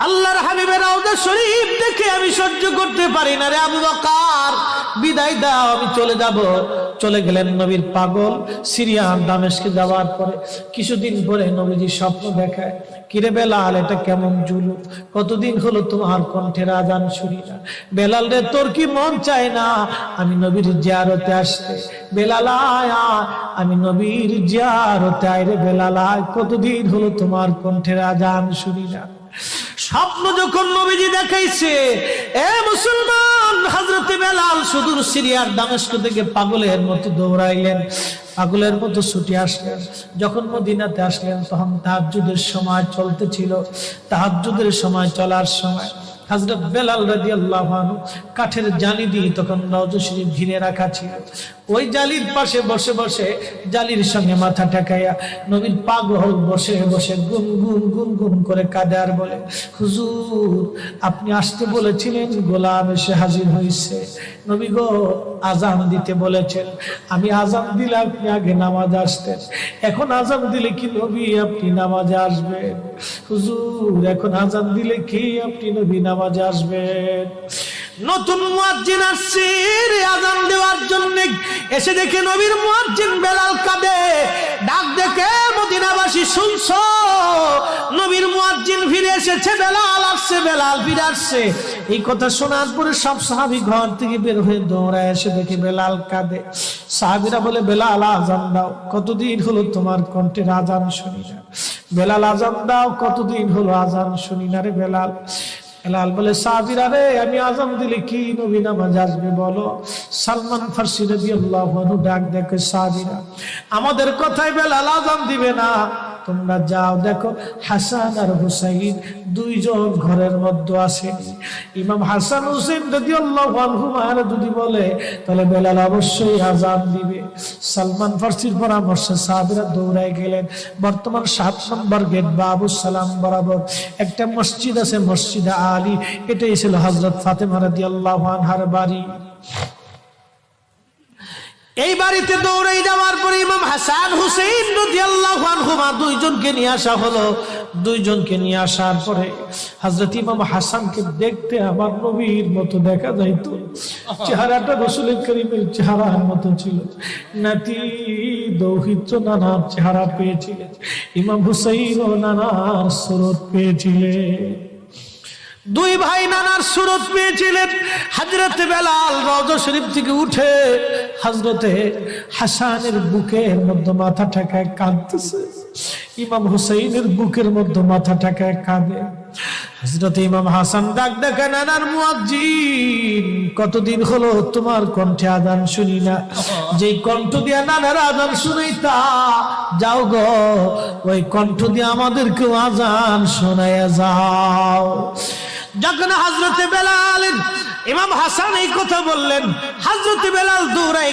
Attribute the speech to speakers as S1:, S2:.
S1: আল্লাহর হাবিবের রওজা শরীফ দেখে আমি সহ্য করতে পারি না রে আবু বকর, বিদায় দাও, আমি চলে যাব। চলে গেলেন নবীর পাগল। সিরিয়ার দামেস্কে যাওয়ার পরে কিছুদিন পরে নবীজি স্বপ্ন দেখায়, কিরে বেলাল, এটা কেমন জুলুম, কতদিন হলো তোমার কণ্ঠের আজান শুনি না। বেলাল রে, তোর কি মন চায় না আমি নবীর জিয়ারতে আসতে? বেলাল আয়, আমি নবীর জিয়ারতে আয় রে বেলাল আয়, কতদিন হলো তোমার কণ্ঠের আজান শুনি না। স্বপ্ন যখন নবীজি দেখাইছে, এ মুসলমান, হযরতে বেলাল সুদূর সিরিয়ার দামেস্ক থেকে পাগলের মতো দৌড়াইলেন, পাগলের মতো ছুটে আসলেন। যখন মদিনাতে আসলেন তখন তাহাজ্জুদের সময় চলতেছিল। তাহাজ্জুদের সময় চলার সময় হযরত বেলাল রাদিয়াল্লাহু আনহু কাঠের জালি দিয়ে তখন রওজা শরীফ ঘিরে রাখা ছিল। ওই জালির পাশে বসে বসে জালির সঙ্গে মাথা ঠেকাইয়া নবীর পাগল বসে বসে গুনগুন গুনগুন করে কাঁদে আর বলে, হুজুর, আপনি আসতে বলেছিলেন, গোলাম এসে হাজির হয়েছে। নবী গো, আজান দিতে বলেছেন, আমি আজান দিলে আপনি আগে নামাজ আসতেন, এখন আজান দিলে কি নবী আপনি নামাজে আসবেন? হুজুর, এখন আজান দিলে কি আপনি নবী নামাজে আসবেন? নতুন মুয়াজ্জিন আসছে আজান দেওয়ার জন্য, এসে দেখে নবীর মুয়াজ্জিন বেলাল কাঁদে। ডাক দেখে মদিনাবাসী, শুনছো, নবীর মুয়াজ্জিন ফিরে এসেছে, বেলাল আসছে, বেলাল ফিরে আসছে। এই কথা শোনার পরে সব সাহাবী ঘর থেকে বের হয়ে দৌড়ায় এসে দেখে বেলাল কাঁদে। সাহাবীরা বলে, বেলাল আজান দাও, কতদিন হলো তোমার কণ্ঠের আজান শুনি না। বেলাল আজান দাও, কতদিন হলো আজান শুনি না রে বেলাল। বেলাল বলে, সাহাবীরা রে, আমি আজান দিলে কি নবী নামাজ আসবে বলো? সালমান ফারসি রাদিয়াল্লাহু আনহু ডাক দেখে, সাহাবীরা, আমাদের কথায় বেলাল আজান দিবে না, তোমরা যাও দেখো হাসান আর হুসাইন দুইজন ঘরের মধ্যে আসেন। ইমাম হাসান হুসাইন রাদিয়াল্লাহু আনহুমা যদি বলে তাহলে বেলাল অবশ্যই আজান দিবে। সালমান ফারসির পরামর্শে সাহাবীরা দৌড়ায় গেলেন। বর্তমান 7 নম্বর গেট বাবু সালাম বরাবর একটা মসজিদ আছে, মসজিদে আলী। এটাই ছিল হযরত ফাতেমা রাদিয়াল্লাহু আনহার বাড়ি। এই বাড়িতে দৌড়ে যাওয়ার পরে ইমাম হাসান হুসাইন রাদিয়াল্লাহু আনহুমা দুইজনকে নিয়ে আসা হলো। দুইজনকে নিয়ে আসার পরে হযরত ইমাম হাসানকে দেখতে আমার নবীর মতো দেখা যাইতো, চেহারাটা রাসূল করিমের চেহারার মতো ছিল। নাতি দৌহিত্র নানার চেহারা পেয়েছিলেন, ইমাম হুসাইন ও নানার সুরত পেয়েছিলেন। দুই ভাই নানার সুরত পেয়েছিলেন। হযরতে বেলাল রওজা শরীফ থেকে উঠে হযরতে হাসানের বুকের মধ্যে মাথা ঠেকায় কাঁদতেছে, ইমাম হুসাইনের বুকের মধ্যে মাথা ঠেকায় কাঁদে। হযরতে ইমাম হাসান ডাক দেখে, নানার মুয়াজ্জিন, কতদিন হলো তোমার কণ্ঠে আজান শুনি না, যেই কণ্ঠ দিয়ে নানার আজান শুনাইতা, যাও গো ওই কণ্ঠ দিয়ে আমাদেরকেও আজান শোনাইয়া যাও। যখন হযরতে বেলাল ইমাম হাসান এই কথা বললেন, হযরতে বেলাল দৌড়ায়